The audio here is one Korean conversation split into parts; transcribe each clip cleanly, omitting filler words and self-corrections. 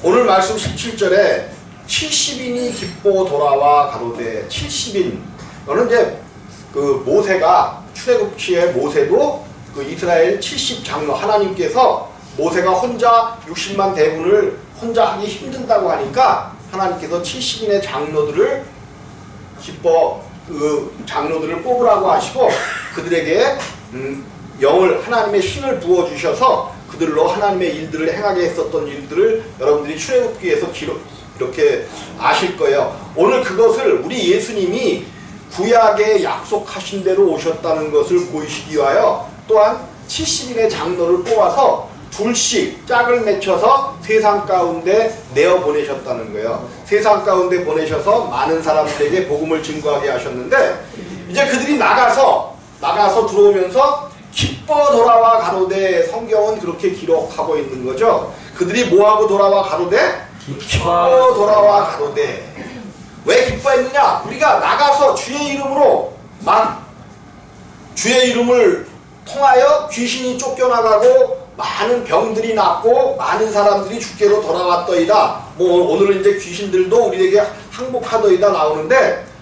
오늘 말씀 17절에 70인이 기뻐 돌아와 가로되 70인. 너는 이제 그 모세가 출애굽시에 모세도 그 이스라엘 70장로 하나님께서 모세가 혼자 60만 대군을 혼자 하기 힘든다고 하니까 하나님께서 70인의 장로들을 그 장로들을 뽑으라고 하시고 그들에게 영을 하나님의 신을 부어 주셔서 그들로 하나님의 일들을 행하게 했었던 일들을 여러분들이 출애굽기에서 이렇게 아실 거예요. 오늘 그것을 우리 예수님이 구약에 약속하신 대로 오셨다는 것을 보이시기 위하여 또한 70인의 장로를 뽑아서 둘씩 짝을 맺혀서 세상 가운데 내어보내셨다는 거예요. 세상 가운데 보내셔서 많은 사람들에게 복음을 증거하게 하셨는데 이제 그들이 나가서 들어오면서 기뻐 돌아와 가로되 성경은 그렇게 기록하고 있는 거죠. 그들이 뭐하고 돌아와 가로되? 기뻐 돌아와 가로되. 왜 기뻐했느냐? 우리가 나가서 주의 이름으로 주의 이름을 통하여 귀신이 쫓겨나가고 많은 병들이 낫고 많은 사람들이 주께로 돌아왔더이다. 오늘은 이제 귀신들도 우리에게 항복하더이다 나오는데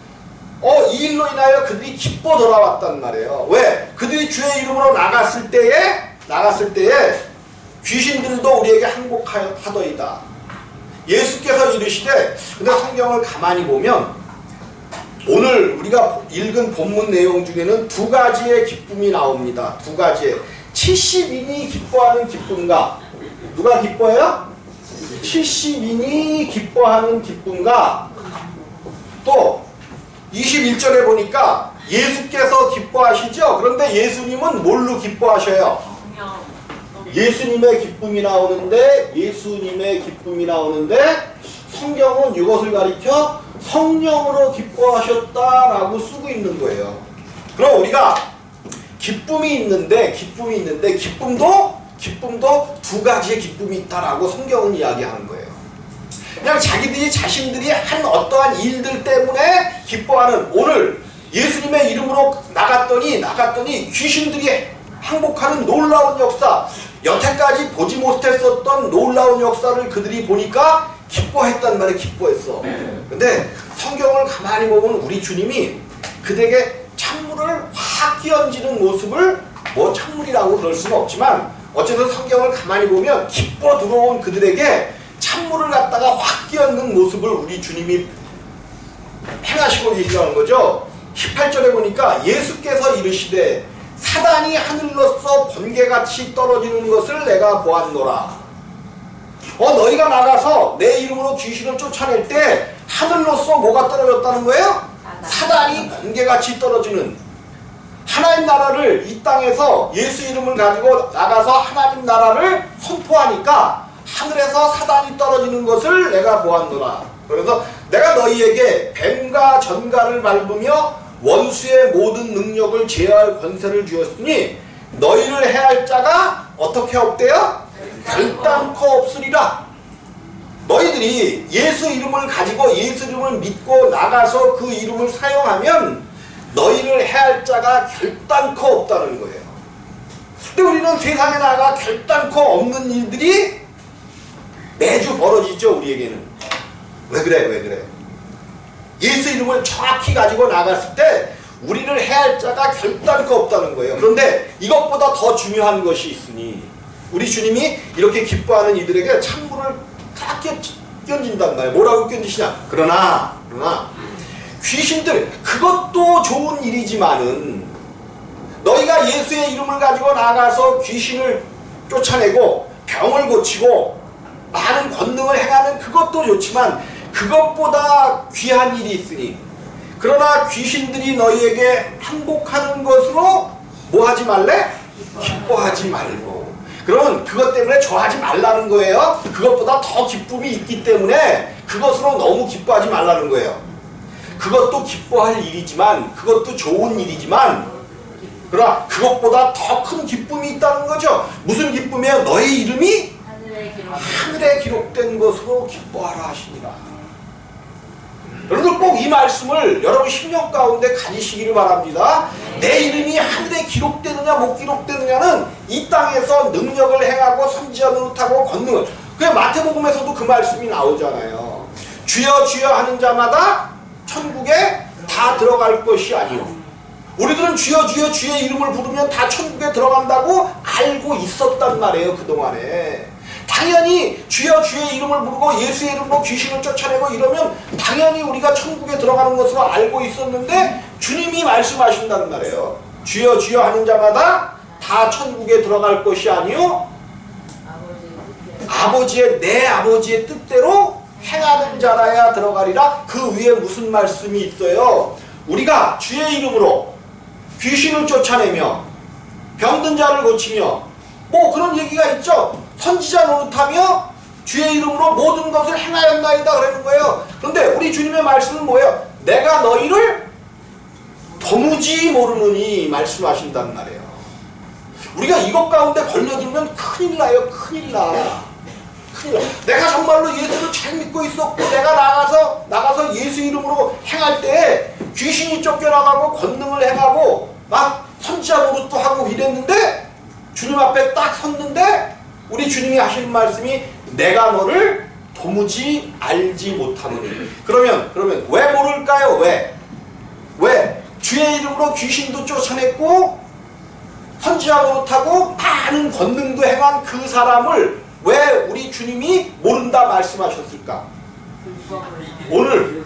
이 일로 인하여 그들이 기뻐 돌아왔단 말이에요. 왜? 그들이 주의 이름으로 나갔을 때에 귀신들도 우리에게 항복하더이다. 예수께서 이르시되, 근데 성경을 가만히 보면 오늘 우리가 읽은 본문 내용 중에는 두 가지의 기쁨이 나옵니다. 두 가지의. 70인이 기뻐하는 기쁨과 누가 기뻐해요? 70인이 기뻐하는 기쁨과 또 21절에 보니까 예수께서 기뻐하시죠? 그런데 예수님은 뭘로 기뻐하셔요? 예수님의 기쁨이 나오는데 성경은 이것을 가리켜 성령으로 기뻐하셨다라고 쓰고 있는 거예요. 그럼 우리가 기쁨이 있는데 기쁨도 두 가지의 기쁨이 있다라고 성경은 이야기하는 거예요. 그냥 자신들이 한 어떠한 일들 때문에 기뻐하는, 오늘 예수님의 이름으로 나갔더니 귀신들이 항복하는 놀라운 역사, 여태까지 보지 못했었던 놀라운 역사를 그들이 보니까 기뻐했단 말이에요. 기뻐했어. 근데 성경을 가만히 보면 우리 주님이 그들에게 찬물을 확 끼얹는 모습을, 찬물이라고 그럴 수는 없지만 어쨌든 성경을 가만히 보면 기뻐 들어온 그들에게 찬물을 갖다가 확 끼얹는 모습을 우리 주님이 행하시고 계시다는 거죠. 18절에 보니까 예수께서 이르시되 사단이 하늘로서 번개같이 떨어지는 것을 내가 보았노라. 너희가 나가서 내 이름으로 귀신을 쫓아낼 때 하늘로서 뭐가 떨어졌다는 거예요? 사단이 번개같이 떨어지는, 하나님 나라를 이 땅에서 예수 이름을 가지고 나가서 하나님 나라를 선포하니까 하늘에서 사단이 떨어지는 것을 내가 보았노라. 그래서 내가 너희에게 뱀과 전갈을 밟으며 원수의 모든 능력을 제어할 권세를 주었으니 너희를 해할 자가 어떻게 없대요? 결단코 없으리라. 너희들이 예수 이름을 가지고 예수 이름을 믿고 나가서 그 이름을 사용하면 너희를 해할 자가 결단코 없다는 거예요. 근데 우리는 세상에 나가 결단코 없는 일들이 매주 벌어지죠. 우리에게는. 왜 그래? 예수 이름을 정확히 가지고 나갔을 때 우리를 해할 자가 결단코 없다는 거예요. 그런데 이것보다 더 중요한 것이 있으니 우리 주님이 이렇게 기뻐하는 이들에게 찬물을 다 끼얹는단 말이에요. 뭐라고 끼얹으시냐? 그러나 귀신들, 그것도 좋은 일이지만은 너희가 예수의 이름을 가지고 나가서 귀신을 쫓아내고 병을 고치고 많은 권능을 행하는 그것도 좋지만 그것보다 귀한 일이 있으니, 그러나 귀신들이 너희에게 항복하는 것으로 뭐 하지 말래? 기뻐하지 말고. 그러면 그것 때문에 좋아하지 말라는 거예요. 그것보다 더 기쁨이 있기 때문에 그것으로 너무 기뻐하지 말라는 거예요. 그것도 기뻐할 일이지만, 그것도 좋은 일이지만, 그러나 그것보다 더 큰 기쁨이 있다는 거죠. 무슨 기쁨이에요? 너희 이름이 하늘에 기록된 것으로 기뻐하라 하시니라. 여러분 꼭 이 말씀을 여러분 심령 가운데 가지시기를 바랍니다. 내 이름이 하늘에 기록되느냐 못 기록되느냐는 이 땅에서 능력을 행하고 선지자 노릇하고 권능을, 그 마태복음에서도 그 말씀이 나오잖아요. 주여 주여 하는 자마다 천국에 다 들어갈 것이 아니요. 우리들은 주여 주여 주의 이름을 부르면 다 천국에 들어간다고 알고 있었단 말이에요. 그동안에. 당연히 주여 주의 이름을 부르고 예수의 이름으로 귀신을 쫓아내고 이러면 당연히 우리가 천국에 들어가는 것으로 알고 있었는데 주님이 말씀하신단 말이에요. 주여 주여 하는 자마다 다 천국에 들어갈 것이 아니요 아버지의 내 아버지의 뜻대로 행하는 자라야 들어가리라. 그 위에 무슨 말씀이 있어요? 우리가 주의 이름으로 귀신을 쫓아내며 병든 자를 고치며 뭐 그런 얘기가 있죠. 선지자 노릇하며 주의 이름으로 모든 것을 행하였나이다 그러는 거예요. 그런데 우리 주님의 말씀은 뭐예요? 내가 너희를 도무지 모르느니 말씀하신단 말이에요. 우리가 이것 가운데 걸려들면 큰일 나요. 큰일 나. 큰일 나. 내가 정말로 예수를 잘 믿고 있었고 내가 나가서 예수 이름으로 행할 때에 귀신이 쫓겨나가고 권능을 행하고 막 선지자 노릇도 하고 이랬는데 주님 앞에 딱 섰는데 우리 주님이 하시는 말씀이 내가 너를 도무지 알지 못하느니. 그러면 왜 모를까요? 왜? 주의 이름으로 귀신도 쫓아냈고 선지자 노릇하고 많은 권능도 행한 그 사람을 왜 우리 주님이 모른다 말씀하셨을까? 오늘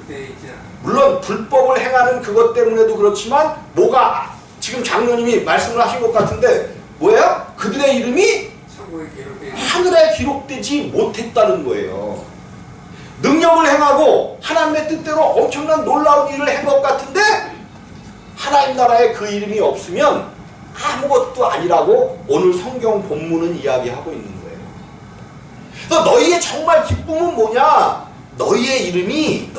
물론 불법을 행하는 그것 때문에도 그렇지만 뭐가 지금 장로님이 말씀을 하신 것 같은데 뭐예요? 그들의 이름이 하늘에 기록되지 못했다는 거예요. 능력을 행하고 하나님의 뜻대로 엄청난 놀라운 일을 한 것 같은데 하나님 나라에 그 이름이 없으면 아무것도 아니라고 오늘 성경 본문은 이야기하고 있는 거예요. 그래서 너희의 정말 기쁨은 뭐냐? 너희의 이름이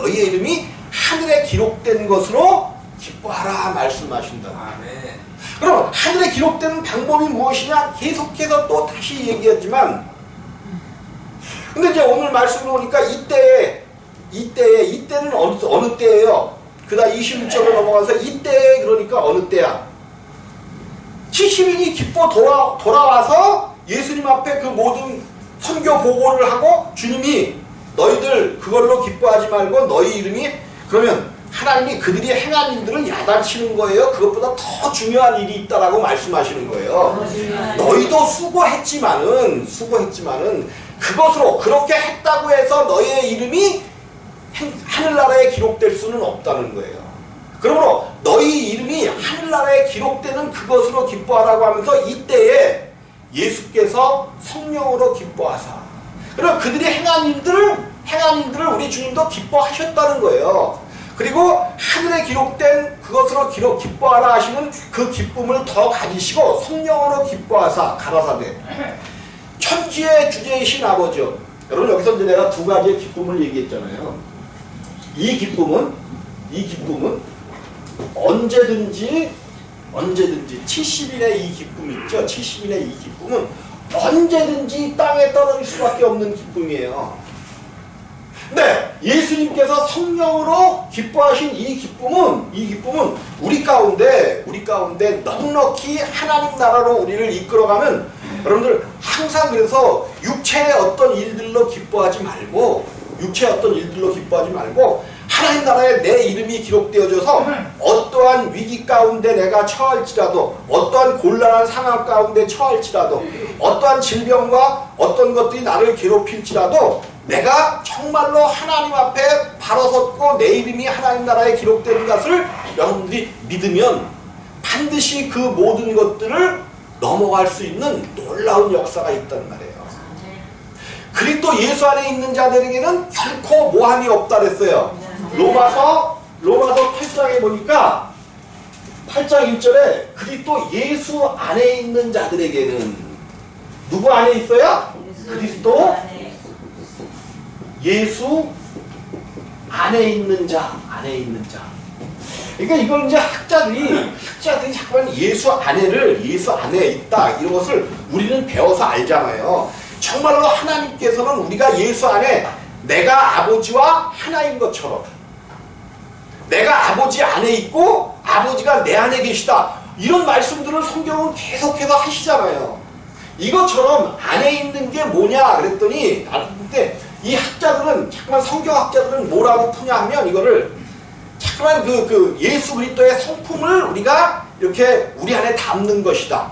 하늘에 기록된 것으로 기뻐하라 말씀하신다. 아멘. 그럼 하늘에 기록되는 방법이 무엇이냐? 계속해서 또 다시 얘기했지만 근데 이제 오늘 말씀을 보니까 이때는 어느 때예요? 그다음 21절로 넘어가서 이때 그러니까 어느 때야? 70인이 기뻐 돌아와서 예수님 앞에 그 모든 선교 보고를 하고 주님이 너희들 그걸로 기뻐하지 말고 너희 이름이 그러면 하나님이 그들이 행한 일들을 야단치는 거예요. 그것보다 더 중요한 일이 있다라고 말씀하시는 거예요. 너희도 수고했지만은 그것으로 그렇게 했다고 해서 너희의 이름이 하늘나라에 기록될 수는 없다는 거예요. 그러므로 너희 이름이 하늘나라에 기록되는 그것으로 기뻐하라고 하면서 이때에 예수께서 성령으로 기뻐하사 그럼 그들이 행한 일들을 우리 주님도 기뻐하셨다는 거예요. 그리고 하늘에 기록된 그것으로 기뻐하라 하시는 그 기쁨을 더 가지시고 성령으로 기뻐하사 가라사대 천지의 주제이신 아버지요. 여러분 여기서 이제 내가 두 가지의 기쁨을 얘기했잖아요. 이 기쁨은 언제든지 70인의 이 기쁨 있죠. 70인의 이 기쁨은 언제든지 땅에 떨어질 수밖에 없는 기쁨이에요. 근데 예수님께서 성령으로 기뻐하신 이 기쁨은 우리 가운데 넉넉히 하나님 나라로 우리를 이끌어가면 여러분들 항상 그래서 육체의 어떤 일들로 기뻐하지 말고 하나님 나라에 내 이름이 기록되어져서 어떠한 위기 가운데 내가 처할지라도 어떠한 곤란한 상황 가운데 처할지라도 어떠한 질병과 어떤 것들이 나를 괴롭힐지라도 내가 정말로 하나님 앞에 바로 섰고 내 이름이 하나님 나라에 기록된 것을 여러분들이 믿으면 반드시 그 모든 것들을 넘어갈 수 있는 놀라운 역사가 있단 말이에요. 그리스도 예수 안에 있는 자들에게는 결코 모함이 없다 그랬어요. 로마서 8장에 보니까 8장 1절에 그리스도 예수 안에 있는 자들에게는 누구 안에 있어요? 그리스도 예수 안에 있는 자. 그러니까 이걸 이제 학자들이 잠깐 예수 안에 있다 이런 것을 우리는 배워서 알잖아요. 정말로 하나님께서는 우리가 예수 안에 내가 아버지와 하나인 것처럼 내가 아버지 안에 있고 아버지가 내 안에 계시다 이런 말씀들을 성경은 계속해서 하시잖아요. 이것처럼 안에 있는 게 뭐냐 그랬더니 근데 이 학자들은 자꾸만 성경학자들은 뭐라고 푸냐 하면 이거를 자꾸만 그 예수 그리스도의 성품을 우리가 이렇게 우리 안에 담는 것이다.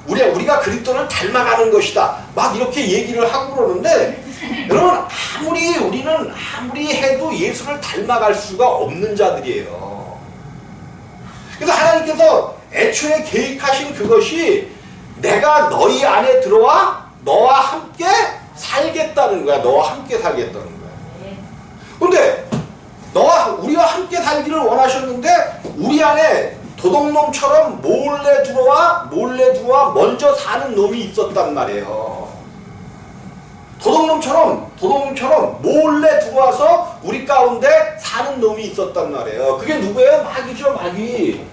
우리가 그리스도를 닮아가는 것이다. 막 이렇게 얘기를 하고 그러는데 여러분 우리는 아무리 해도 예수를 닮아갈 수가 없는 자들이에요. 그래서 하나님께서 애초에 계획하신 그것이 내가 너희 안에 들어와 너와 함께 살겠다는 거야. 너와 함께 살겠다는 거야. 근데 우리와 함께 살기를 원하셨는데 우리 안에 도둑놈처럼 몰래 들어와 먼저 사는 놈이 있었단 말이에요. 도둑놈처럼 몰래 들어와서 우리 가운데 사는 놈이 있었단 말이에요. 그게 누구예요? 마귀죠, 마귀.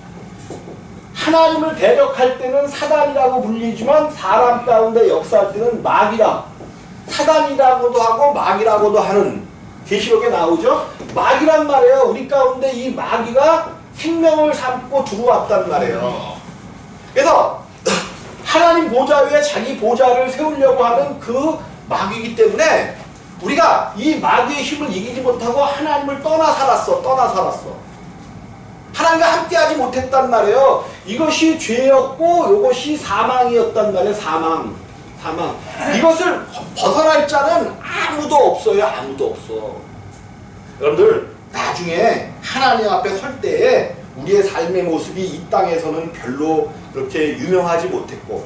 하나님을 대적할 때는 사단이라고 불리지만 사람 가운데 역사할 때는 마귀다. 사단이라고도 하고 마귀라고도 하는 계시록에 나오죠. 마귀란 말이에요. 우리 가운데 이 마귀가 생명을 삼고 들어왔단 말이에요. 그래서 하나님 보좌 위에 자기 보좌를 세우려고 하는 그 마귀이기 때문에 우리가 이 마귀의 힘을 이기지 못하고 하나님을 떠나 살았어. 하나님과 함께하지 못했단 말이에요. 이것이 죄였고 이것이 사망이었단 말이에요. 사망. 이것을 벗어날 자는 아무도 없어요. 아무도 없어. 여러분들 나중에 하나님 앞에 설 때에 우리의 삶의 모습이 이 땅에서는 별로 그렇게 유명하지 못했고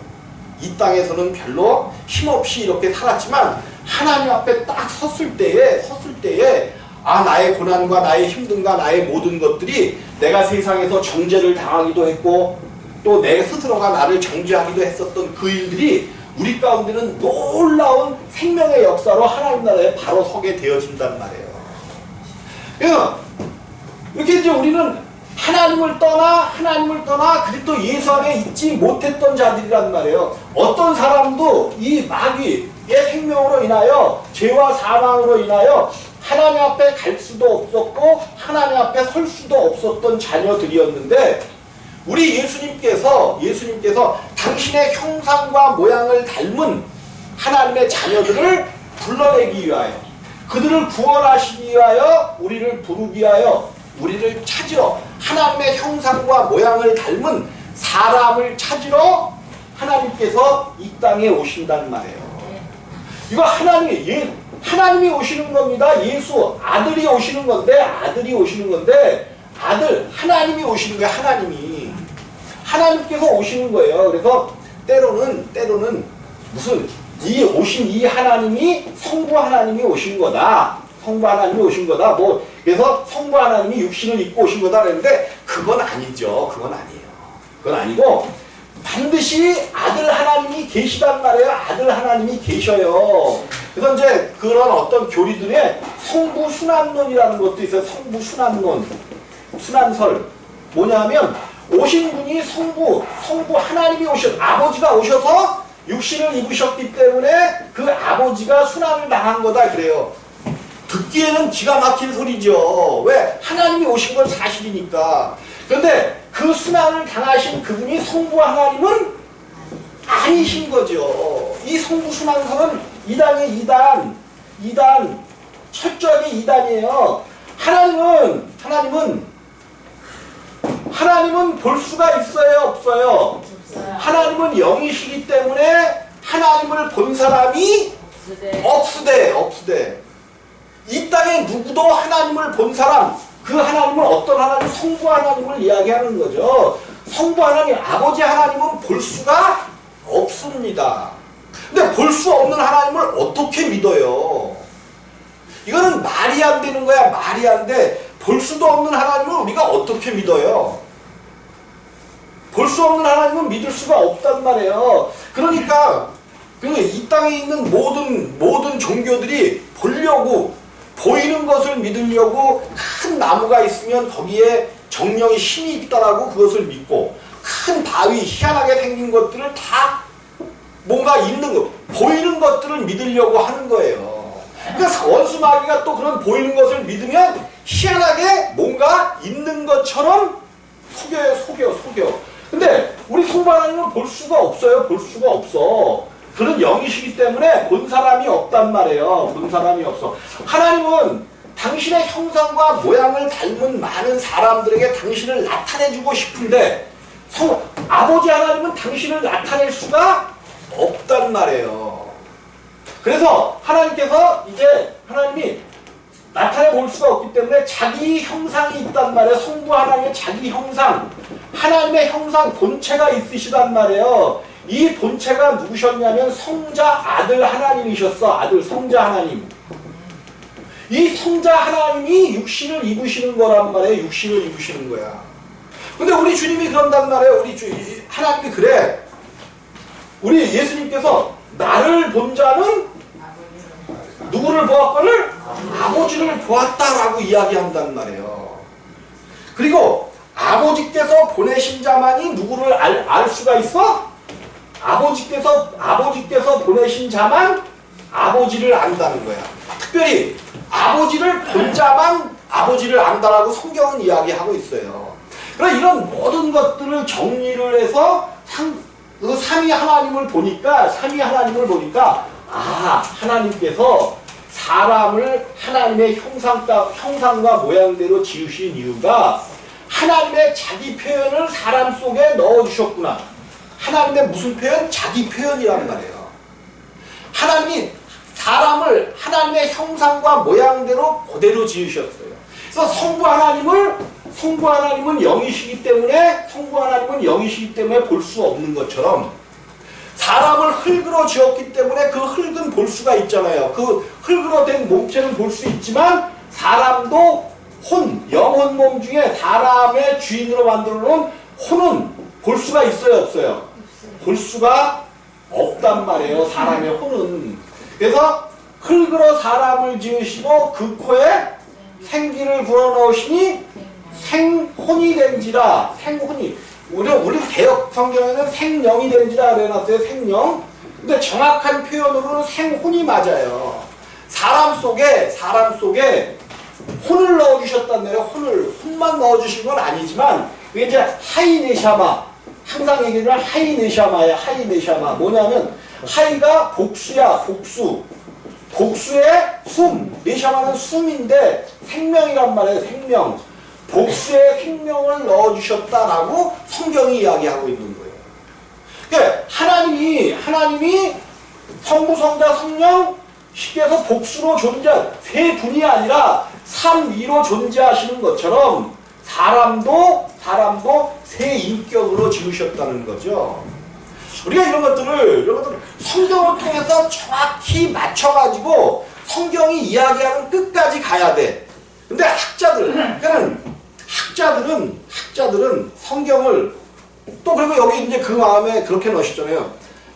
이 땅에서는 별로 힘없이 이렇게 살았지만 하나님 앞에 딱 섰을 때에 나의 고난과 나의 힘듦과 나의 모든 것들이 내가 세상에서 정죄를 당하기도 했고 또 내 스스로가 나를 정죄하기도 했었던 그 일들이 우리 가운데는 놀라운 생명의 역사로 하나님 나라에 바로 서게 되어진단 말이에요. 그래서 이렇게 이제 우리는 하나님을 떠나 그리스도 예수 안에 있지 못했던 자들이란 말이에요. 어떤 사람도 이 마귀의 생명으로 인하여 죄와 사망으로 인하여 하나님 앞에 갈 수도 없었고 하나님 앞에 설 수도 없었던 자녀들이었는데 우리 예수님께서 당신의 형상과 모양을 닮은 하나님의 자녀들을 불러내기 위하여 그들을 구원하시기 위하여 우리를 부르기 위하여 우리를 찾으러 하나님의 형상과 모양을 닮은 사람을 찾으러 하나님께서 이 땅에 오신단 말이에요. 이거 하나님이 오시는 겁니다. 예수 아들이 오시는 건데 하나님이 오시는 거예요. 하나님께서 오시는 거예요. 그래서 때로는 무슨 오신 이 하나님이 성부 하나님이 오신 거다. 그래서 성부 하나님이 육신을 입고 오신 거다 그랬는데 그건 아니죠. 그건 아니고 반드시 아들 하나님이 계시단 말이에요. 아들 하나님이 계셔요. 그래서 이제 그런 어떤 교리들에 성부 순환론이라는 것도 있어요. 성부 순환설. 뭐냐면 오신 분이 성부 하나님이 아버지가 오셔서 육신을 입으셨기 때문에 그 아버지가 순환을 당한 거다 그래요. 듣기에는 기가 막힌 소리죠. 왜? 하나님이 오신 건 사실이니까. 그런데 그 순환을 당하신 그분이 성부 하나님은 아니신 거죠. 이 성부 순환설은 이단의 이단 철저하게 이단이에요. 하나님은 볼 수가 있어요, 없어요? 하나님은 영이시기 때문에 하나님을 본 사람이 없으되 이 땅에 누구도 하나님을 본 사람, 그 하나님은 어떤 하나님? 성부 하나님을 이야기하는 거죠. 성부 하나님, 아버지 하나님은 볼 수가 없습니다. 근데 볼 수 없는 하나님을 어떻게 믿어요? 이거는 말이 안 되는 거야. 말이 안 돼. 볼 수도 없는 하나님을 우리가 어떻게 믿어요? 볼 수 없는 하나님은 믿을 수가 없단 말이에요. 그러니까 이 땅에 있는 모든 종교들이 보이는 것을 믿으려고 큰 나무가 있으면 거기에 정령의 힘이 있다라고 그것을 믿고 큰 바위 희한하게 생긴 것들을 다 뭔가 있는 거 보이는 것들을 믿으려고 하는 거예요. 그러니까 원수 마귀가 또 그런 보이는 것을 믿으면 희한하게 뭔가 있는 것처럼 속여. 근데 우리 성부 하나님은 볼 수가 없어요. 볼 수가 없어. 그런 영이시기 때문에 본 사람이 없단 말이에요. 본 사람이 없어. 하나님은 당신의 형상과 모양을 닮은 많은 사람들에게 당신을 나타내주고 싶은데 아버지 하나님은 당신을 나타낼 수가 없단 말이에요. 그래서 하나님께서 이제 하나님이 나타내 볼 수가 없기 때문에 자기 형상이 있단 말이에요. 성부 하나님의 자기 형상, 하나님의 형상 본체가 있으시단 말이에요. 이 본체가 누구셨냐면 성자 아들 하나님이셨어. 아들 성자 하나님. 이 성자 하나님이 육신을 입으시는 거란 말이에요. 육신을 입으시는 거야. 근데 우리 주님이 그런단 말이에요. 하나님이 그래. 우리 예수님께서 나를 본 자는 누구를 보았거늘? 아버지를 보았다라고 이야기한단 말이에요. 그리고 아버지께서 보내신 자만이 누구를 알 수가 있어? 아버지께서 보내신 자만 아버지를 안다는 거야. 특별히 아버지를 본 자만 아버지를 안다라고 성경은 이야기하고 있어요. 그러니까 이런 모든 것들을 정리를 해서 삼위 하나님을 보니까 하나님께서 사람을 하나님의 형상과 모양대로 지으신 이유가 하나님의 자기 표현을 사람 속에 넣어주셨구나. 하나님의 무슨 표현? 자기 표현이란 말이에요. 하나님이 사람을 하나님의 형상과 모양대로 그대로 지으셨어요. 그래서 성부 하나님은 영이시기 때문에 볼 수 없는 것처럼 사람을 흙으로 지었기 때문에 그 흙은 볼 수가 있잖아요. 그 흙으로 된 몸체는 볼 수 있지만 사람도 영혼 몸 중에 사람의 주인으로 만들어 놓은 혼은 볼 수가 있어요, 없어요? 볼 수가 없단 말이에요, 사람의 혼은. 그래서 흙으로 사람을 지으시고 그 코에 생기를 불어넣으시니 생혼이 된지라. 우리 개역 성경에는 생령이 된지라 그래놨어요. 생령. 근데 정확한 표현으로는 생혼이 맞아요. 사람 속에 혼을 넣어주셨단 말이에요. 혼만 넣어주신 건 아니지만 그게 이제 하이네샤마. 항상 얘기하면 하이네샤마예요. 하이네샤마. 뭐냐면 하이가 복수야. 복수의 숨. 네샤마는 숨인데 생명이란 말이에요. 생명. 복수의 생명을 넣어주셨다라고 성경이 이야기하고 있는 거예요. 그러니까 하나님이 성부, 성자, 성령, 쉽게 해서 복수로 세 분이 아니라 삼위로 존재하시는 것처럼 사람도 세 인격으로 지으셨다는 거죠. 우리가 이런 것들을 성경을 통해서 정확히 맞춰가지고 성경이 이야기하는 끝까지 가야 돼. 근데 학자들은 성경을 또 그리고 여기 이제 그 마음에 그렇게 넣으셨잖아요.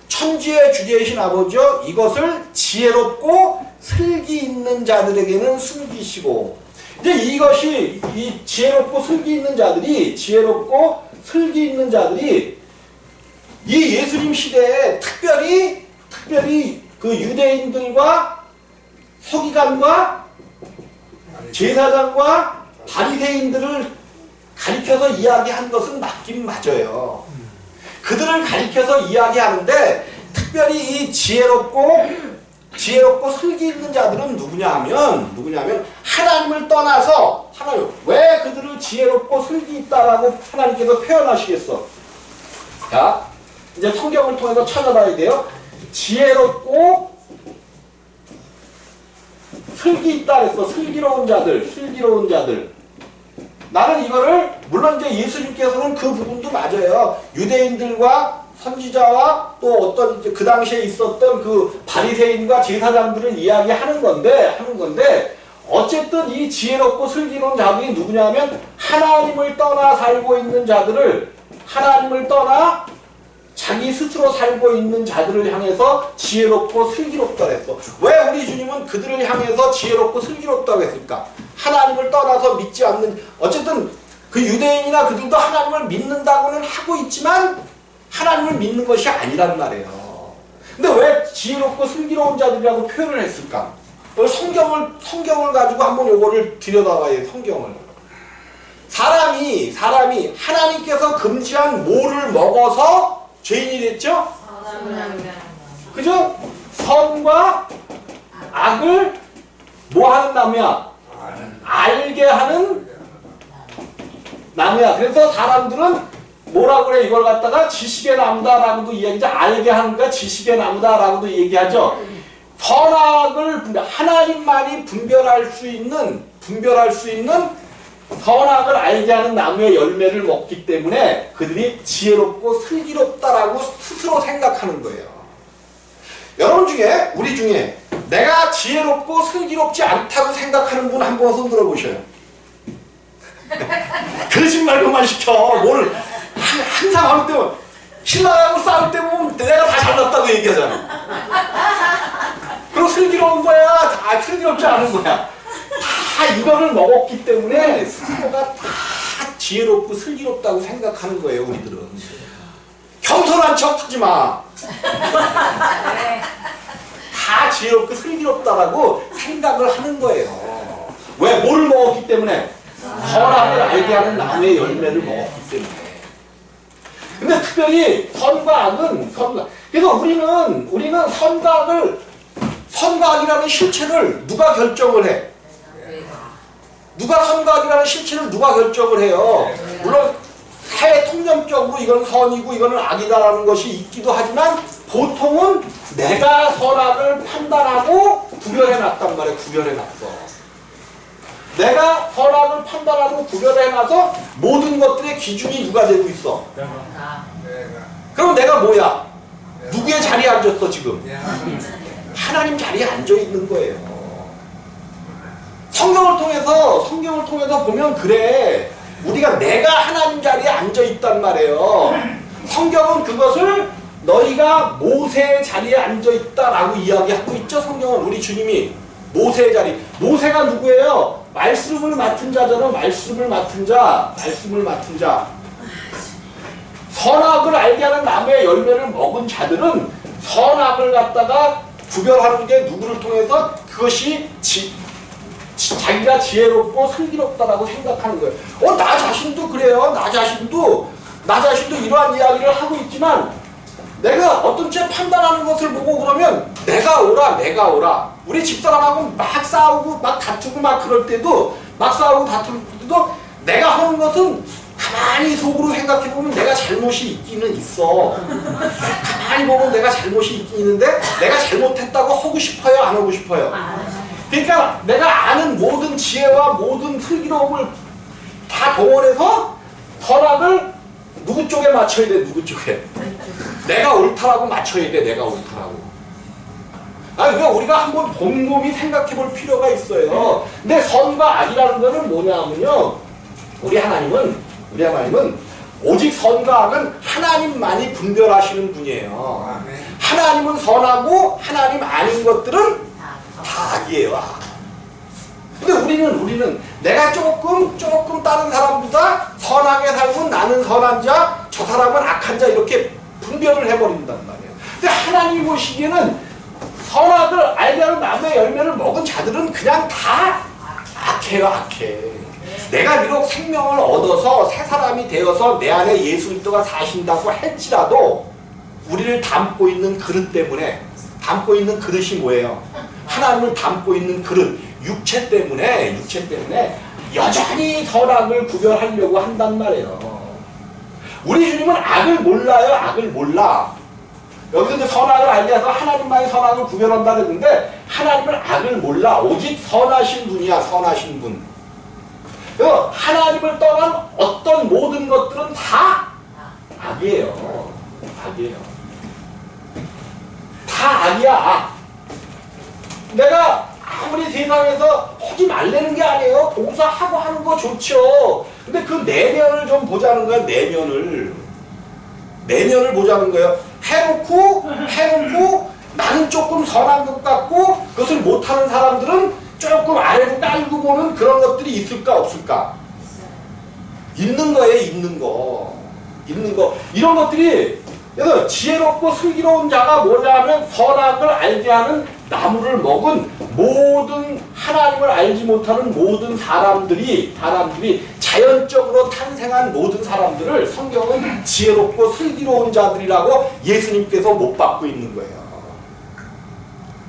천지의 주제이신 아버지여 이것을 지혜롭고 슬기 있는 자들에게는 숨기시고. 이제 이것이 이 지혜롭고 슬기 있는 자들이 이 예수님 시대에 특별히 그 유대인들과 서기관과 제사장과 바리새인들을 가리켜서 이야기한 것은 맞긴 맞아요. 그들을 가리켜서 이야기하는데 특별히 이 지혜롭고 슬기 있는 자들은 누구냐면 하나님을 떠나서 왜 그들을 지혜롭고 슬기 있다라고 하나님께서 표현하시겠어? 자, 이제 성경을 통해서 찾아봐야 돼요. 지혜롭고 슬기 있다 그랬어. 슬기로운 자들. 나는 이거를 물론 이제 예수님께서는 그 부분도 맞아요. 유대인들과 선지자와 또 어떤 이제 그 당시에 있었던 그 바리새인과 제사장들을 이야기하는 건데 어쨌든 이 지혜롭고 슬기로운 자들이 누구냐면 하나님을 떠나 살고 있는 자들을 하나님을 떠나 자기 스스로 살고 있는 자들을 향해서 지혜롭고 슬기롭다고 했어. 왜 우리 주님은 그들을 향해서 지혜롭고 슬기롭다고 했을까? 하나님을 떠나서 믿지 않는, 어쨌든 그 유대인이나 그들도 하나님을 믿는다고는 하고 있지만 하나님을 믿는 것이 아니란 말이에요. 근데 왜 지혜롭고 슬기로운 자들이라고 표현을 했을까? 성경을 가지고 한번 요거를 들여다봐야 해요. 성경을. 사람이 하나님께서 금지한 뭐를 먹어서 죄인이 됐죠? 그죠? 선과 악을 뭐 하는 나무야? 알게 하는 나무야. 그래서 사람들은 뭐라고 그래? 이걸 갖다가 지식의 나무다라고도 이야기하죠. 알게 하는 거 지식의 나무다라고도 얘기하죠. 선악을 하나님만이 분별할 수 있는 선악을 알게 하는 나무의 열매를 먹기 때문에 그들이 지혜롭고 슬기롭다라고 스스로 생각하는 거예요. 여러분 중에 우리 중에 내가 지혜롭고 슬기롭지 않다고 생각하는 분 한 번 손 들어보셔요. 그러지 말고만 시켜. 뭘 항상 하는 때면 신랑하고 싸울 때 보면 내가 다 잘났다고 얘기하잖아. 그리고 슬기로운 거야. 다 슬기롭지 않은 거야. 다 이거를 먹었기 때문에 스스로가 다 지혜롭고 슬기롭다고 생각하는 거예요. 우리들은. 겸손한 척 하지 마. 다 지혜롭고 슬기롭다라고 생각을 하는 거예요. 왜? 뭐를 먹었기 때문에? 선악을 알게 하는 나무의 열매를 먹었기 때문에. 근데 특별히 선과 악은 그래서 우리는 선과 악이라는 실체를 누가 결정을 해? 누가 선과 악이라는 실체를 누가 결정을 해요? 물론 사회 통념적으로 이건 선이고 이거는 악이다라는 것이 있기도 하지만 보통은 내가 선악을 판단하고 구별해놨단 말이에요. 구별해놨어. 내가 선악을 판단하고 구별해놔서 모든 것들의 기준이 누가 되고 있어? 그럼 내가 뭐야? 누구의 자리에 앉았어 지금? 하나님 자리에 앉아있는 거예요. 성경을 통해서 보면 그래. 우리가 내가 하나님 자리에 앉아있단 말이에요. 성경은 그것을 너희가 모세의 자리에 앉아있다라고 이야기하고 있죠. 성경은 우리 주님이 모세의 자리. 모세가 누구예요? 말씀을 맡은 자잖아. 말씀을 맡은 자. 선악을 알게 하는 나무의 열매를 먹은 자들은 선악을 갖다가 구별하는 게 누구를 통해서 그것이 자기가 지혜롭고 슬기롭다라고 생각하는 거예요. 나 자신도 그래요. 나 자신도 이러한 이야기를 하고 있지만 내가 어떤 째 판단하는 것을 보고 그러면 내가 옳아. 우리 집사람하고 막 싸우고 막 다투고 막 그럴 때도 막 싸우고 다툴 때도 내가 하는 것은 가만히 속으로 생각해보면 내가 잘못이 있기는 있어. 가만히 보면 내가 잘못이 있긴 있는데 내가 잘못했다고 하고 싶어요? 안 하고 싶어요? 그러니까 내가 아는 모든 지혜와 모든 슬기로움을 다 동원해서 선악을 누구 쪽에 맞춰야 돼? 누구 쪽에? 내가 옳다라고 맞춰야 돼. 내가 옳다라고. 그러니까 우리가 한번 곰곰이 생각해 볼 필요가 있어요. 근데 선과 악이라는 거는 뭐냐면요. 우리 하나님은 오직 선과 악은 하나님만이 분별하시는 분이에요. 하나님은 선하고 하나님 아닌 것들은 다 악이에요. 근데 우리는 내가 조금 다른 사람보다 선하게 살면 나는 선한 자, 저 사람은 악한 자 이렇게 분별을 해버린단 말이에요. 근데 하나님이 보시기에는 선악을 알게 하는 나무의 열매를 먹은 자들은 그냥 다 악해요. 악해. 내가 비록 생명을 얻어서 새 사람이 되어서 내 안에 예수 그리스도가 사신다고 할지라도 우리를 담고 있는 그릇 때문에 담고 있는 그릇이 뭐예요? 하나님을 담고 있는 그릇, 육체 때문에 여전히 선악을 구별하려고 한단 말이에요. 우리 주님은 악을 몰라요. 악을 몰라. 여기서 이제 선악을 알게 해서 하나님만이 선악을 구별한다 그랬는데 하나님은 악을 몰라. 오직 선하신 분이야. 선하신 분. 하나님을 떠난 어떤 모든 것들은 다 악이에요. 다 악이야. 악. 내가 아무리 세상에서 하지 말라는 게 아니에요. 봉사하고 하는 거 좋죠. 근데 그 내면을 좀 보자는 거야. 내면을 보자는 거예요. 해놓고 나는 조금 선한 것 같고 그것을 못하는 사람들은 조금 아래로 깔고 보는 그런 것들이 있을까 없을까? 있는 거예요. 있는 거. 이런 것들이 그래서 지혜롭고 슬기로운 자가 뭐냐면 선악을 알게 하는 나무를 먹은 모든 하나님을 알지 못하는 모든 사람들이 자연적으로 탄생한 모든 사람들을 성경은 지혜롭고 슬기로운 자들이라고 예수님께서 못 받고 있는 거예요.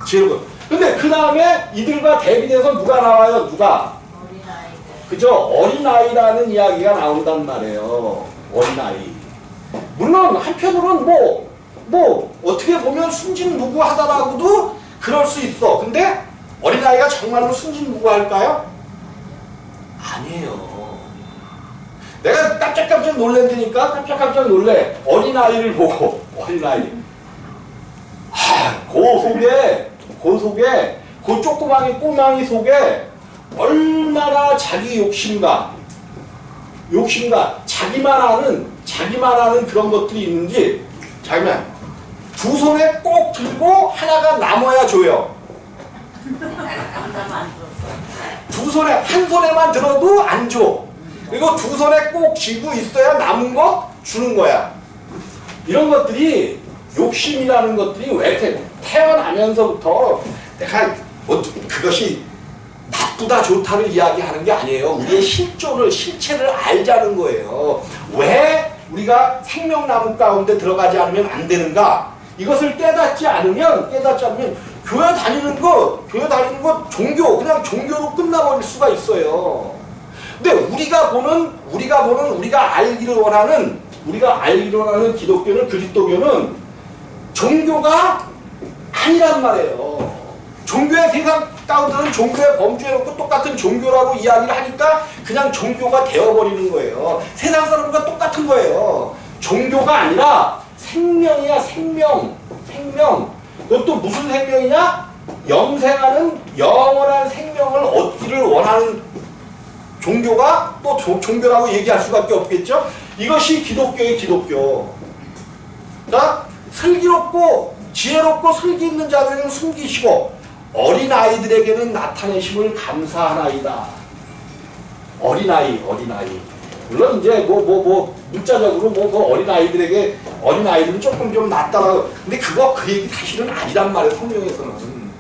지혜롭고. 근데 그 다음에 이들과 대비돼서 누가 나와요? 누가? 어린아이들. 그죠? 어린아이라는 이야기가 나온단 말이에요. 어린아이. 물론 한편으로는 어떻게 보면 순진무구하다라고도 그럴 수 있어. 근데 어린아이가 정말로 순진무구할까요? 아니에요. 내가 깜짝깜짝 놀란다니까 깜짝깜짝 놀래. 어린아이를 보고 어린아이. 그 속에 그 조그마한 꼬망이 속에 얼마나 자기 욕심과 자기만 아는 그런 것들이 있는지 자기만 두 손에 꼭 들고 하나가 남아야 줘요. 두 손에 한 손에만 들어도 안 줘. 그리고 두 손에 꼭 쥐고 있어야 남은 거 주는 거야. 이런 것들이 욕심이라는 것들이 왜 태어나면서부터 내가 그것이 나쁘다 좋다를 이야기하는 게 아니에요. 우리의 실체를 알자는 거예요. 왜 우리가 생명나무 가운데 들어가지 않으면 안 되는가? 이것을 깨닫지 않으면 교회 다니는 거 종교 그냥 종교로 끝나버릴 수가 있어요. 근데 우리가 알기를 원하는 기독교는 그리스도교는 종교가 아니란 말이에요. 종교의 세상 가운데는 종교에 범주해놓고 똑같은 종교라고 이야기를 하니까 그냥 종교가 되어버리는 거예요. 세상 사람과 똑같은 거예요. 종교가 아니라 생명이야, 생명. 그것도 무슨 생명이냐? 영생하는 영원한 생명을 얻기를 원하는 종교가 또 종교라고 얘기할 수밖에 없겠죠? 이것이 기독교의 기독교. 자, 슬기롭고 지혜롭고 슬기 있는 자들에게는 숨기시고 어린아이들에게는 나타내심을 감사하나이다. 어린아이. 물론 이제 문자적으로 그 어린아이들은 조금 좀 낫다라고. 근데 그 얘기 사실은 아니란 말이에요, 성경에서는.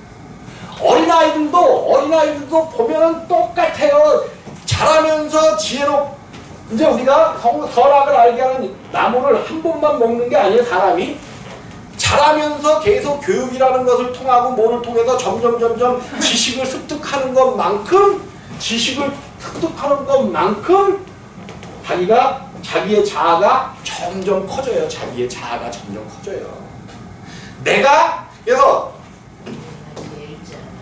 어린아이들도 보면은 똑같아요. 자라면서 이제 우리가 선악을 알게 하는 나무를 한 번만 먹는 게 아니에요, 사람이. 자라면서 계속 교육이라는 것을 통하고 뭐를 통해서 점점 지식을 습득하는 것만큼 자기의 자아가 점점 커져요. 그래서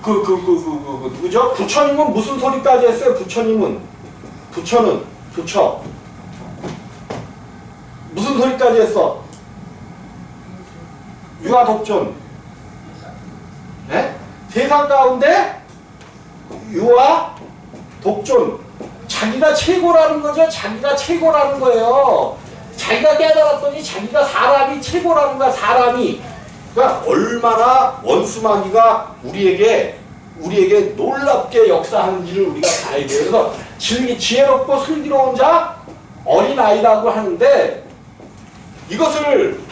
누구죠? 부처님은 무슨 소리까지 했어요? 부처는 무슨 소리까지 했어? 유아독존. 네? 세상 가운데 유아독존. 자기가 최고라는 거죠. 자기가 최고라는 거예요. 자기가 깨달았더니 자기가 사람이 최고라는 거야. 사람이. 그러니까 얼마나 원수마귀가 우리에게 놀랍게 역사하는지를 우리가 봐야 돼요. 그래서 지혜롭고 슬기로운 자 어린아이라고 하는데 이것을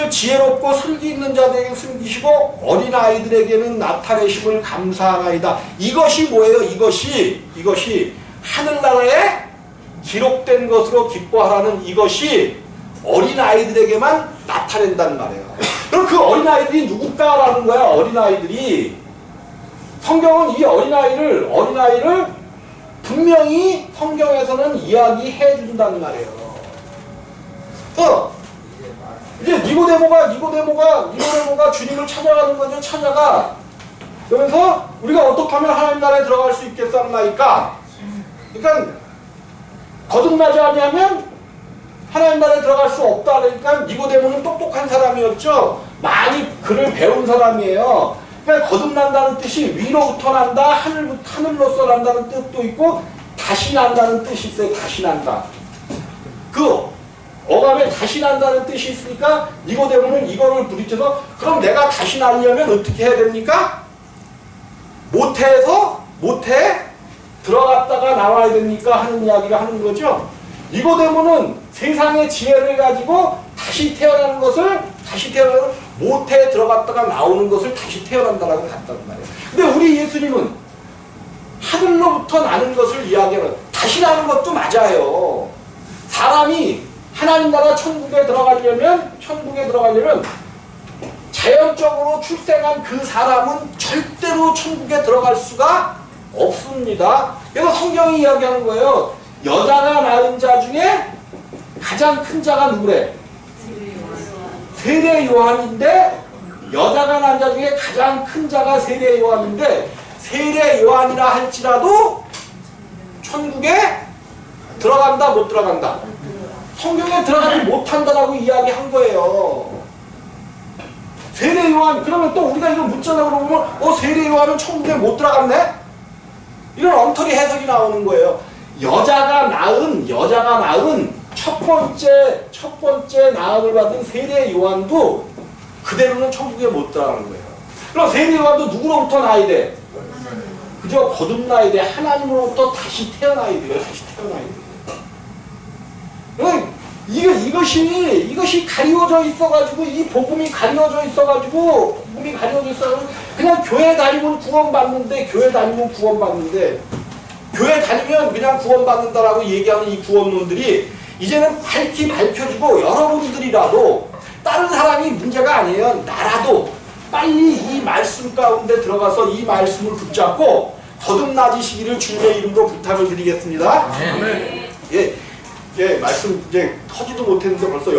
지혜롭고 슬기 있는 자들에게 숨기시고 어린아이들에게는 나타내심을 감사하나이다. 이것이 뭐예요? 이것이 하늘나라에 기록된 것으로 기뻐하라는 이것이 어린아이들에게만 나타낸다는 말이에요. 그럼 그 어린아이들이 누굴까라는 거야. 어린아이들이. 성경은 이 어린아이를 분명히 성경에서는 이야기해 준다는 말이에요. 이제 니고데모가 주님을 찾아가는 거죠. 찾아가. 그러면서 우리가 어떻게 하면 하나님 나라에 들어갈 수 있겠다는 말이니까. 그러니까 거듭나지 않으면 하나님 나라에 들어갈 수 없다. 그러니까 니고데모는 똑똑한 사람이었죠. 많이 글을 배운 사람이에요. 그러니까 거듭난다는 뜻이 위로부터 난다, 하늘로서 난다는 뜻도 있고 다시 난다는 뜻이 있어요. 다시 난다. 그 어감에 다시 난다는 뜻이 있으니까 니고데모는 이거를 부딪혀서 그럼 내가 다시 나려면 어떻게 해야 됩니까? 모태 들어갔다가 나와야 됩니까? 하는 이야기를 하는 거죠. 니고데모는 세상의 지혜를 가지고 다시 태어나는 모태에 들어갔다가 나오는 것을 다시 태어난다라고 갔단 말이에요. 근데 우리 예수님은 하늘로부터 나는 것을 이야기하는 다시 나는 것도 맞아요. 사람이 하나님 나라 천국에 들어가려면 자연적으로 출생한 그 사람은 절대로 천국에 들어갈 수가 없습니다. 그래서 성경이 이야기하는 거예요. 여자가 낳은 자 중에 가장 큰 자가 누구래? 세례 요한인데, 여자가 낳은 자 중에 가장 큰 자가 세례 요한인데, 세례 요한이라 할지라도 천국에 들어간다 못 들어간다? 성경에 들어가지 못한다라고 이야기한 거예요. 세례 요한, 그러면 또 우리가 이거 묻잖아. 그러면 세례 요한은 천국에 못 들어갔네? 이런 엉터리 해석이 나오는 거예요. 여자가 낳은 첫 번째 낳음을 받은 세례 요한도 그대로는 천국에 못 들어가는 거예요. 그럼 세례 요한도 누구로부터 나야 돼? 그저 거듭나야 돼. 하나님으로부터 다시 태어나야 돼요. 다시 태어나야 돼요. 이것이 가리워져 있어가지고, 이 복음이 가리워져 있어가지고, 그냥 교회 다니면 구원받는데, 교회 다니면 그냥 구원받는다라고 얘기하는 이 구원론들이 이제는 밝혀지고, 여러분들이라도 다른 사람이 문제가 아니에요. 나라도 빨리 이 말씀 가운데 들어가서 이 말씀을 붙잡고 거듭나지시기를 주님의 이름으로 부탁을 드리겠습니다. 예, 말씀 이제 터지도 못했는데 벌써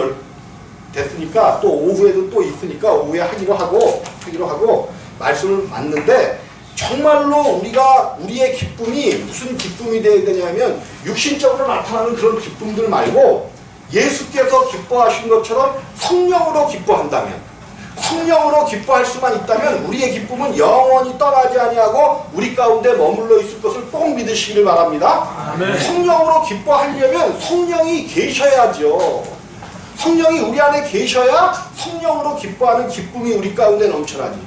됐으니까 또 오후에도 또 있으니까 오후에 하기로 하고 말씀을 맞는데, 정말로 우리의 기쁨이 무슨 기쁨이 되어야 되냐면 육신적으로 나타나는 그런 기쁨들 말고 예수께서 기뻐하신 것처럼 성령으로 기뻐한다면, 성령으로 기뻐할 수만 있다면 우리의 기쁨은 영원히 떠나지 아니하고 우리 가운데 머물러 있을 것을 꼭 믿으시기를 바랍니다. 아멘. 성령으로 기뻐하려면 성령이 계셔야죠. 성령이 우리 안에 계셔야 성령으로 기뻐하는 기쁨이 우리 가운데 넘쳐나지.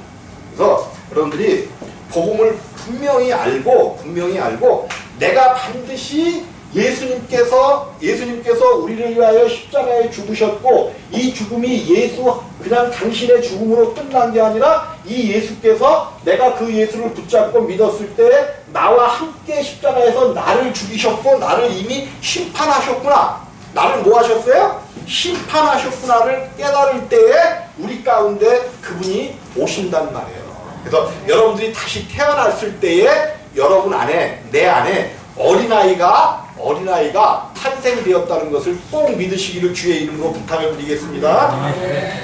그래서 여러분들이 복음을 분명히 알고 내가 반드시 예수님께서 우리를 위하여 십자가에 죽으셨고, 이 죽음이 그냥 당신의 죽음으로 끝난 게 아니라 이 예수께서 내가 그 예수를 붙잡고 믿었을 때 나와 함께 십자가에서 나를 죽이셨고 나를 이미 심판하셨구나. 나를 뭐 하셨어요? 심판하셨구나를 깨달을 때에 우리 가운데 그분이 오신단 말이에요. 그래서 여러분들이 다시 태어났을 때에 여러분 안에, 내 안에 어린아이가 탄생되었다는 것을 꼭 믿으시기를 주의 이름으로 부탁을 드리겠습니다.